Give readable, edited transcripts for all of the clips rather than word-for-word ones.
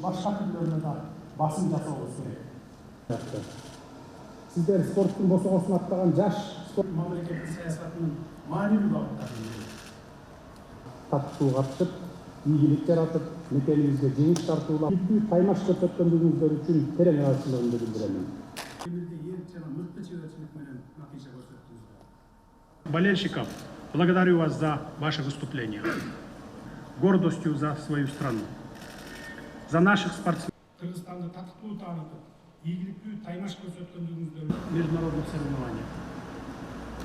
башка түрлөрүнө да басым жасабыз керек. Сиздер спорттун босогосун аттаган жаш спорт Мамлекеттик саясатынын маанилүү багыттарын тартуу катышып, ийгилик жаратып, мекенибизге жеңиш тартуулап, таймаш көрсөткөндүгүңүздөр үчүн терең ыраазычылыгымды билдирем. Эмилде эл жана мыкты чеберчилик менен натыйжа көрсөттүңүздөр. Болельщиков, благодарю вас за ваше выступление. Гордостью за свою страну. За наших спортсменов. Кыргызстанды татыктуу таанытып, ийгиликтүү таймаш көрсөткөндүгүңүздөр Международных соревнованиях.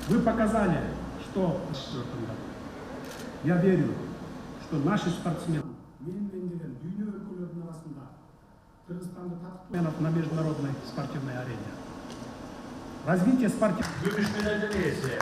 Вы показали, что в 2004 году. Я верю, что наши спортсмены менин меңдеген дүйнө өлкөлөрүнүн арасында Кыргызстанды татыктуу на международной спортивной арене. Развитие спортивного... Gümüş medalya neyse.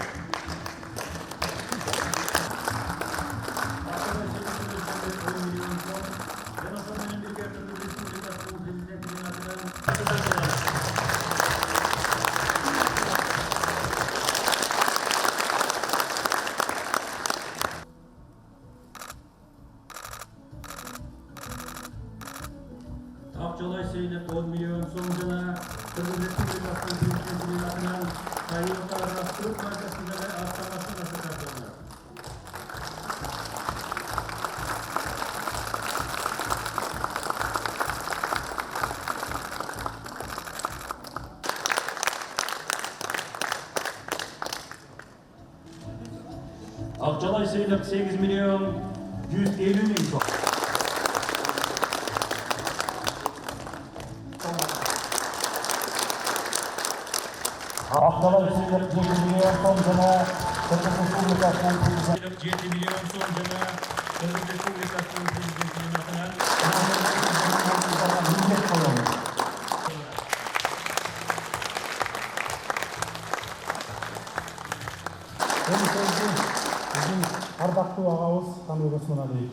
Akçalay Zeynep 10 milyon sonucuna Kırgız Respublikası'nın Büyükşehir'in adından Sayın Taraftarlık Merkezi'nde ve Aslanlaşma Nasıl Akçalay Zeynep 8 milyon 150 bin son. Akçalay Zeynep 7 milyon sonucuna Kırgız Respublikası'nın Zeynep 7 milyon sonucuna Kırgız Respublikası'nın Prezidentinin adından millet koyuyoruz. Bizim ardактуу агабыз Таныгул Осмоналиев.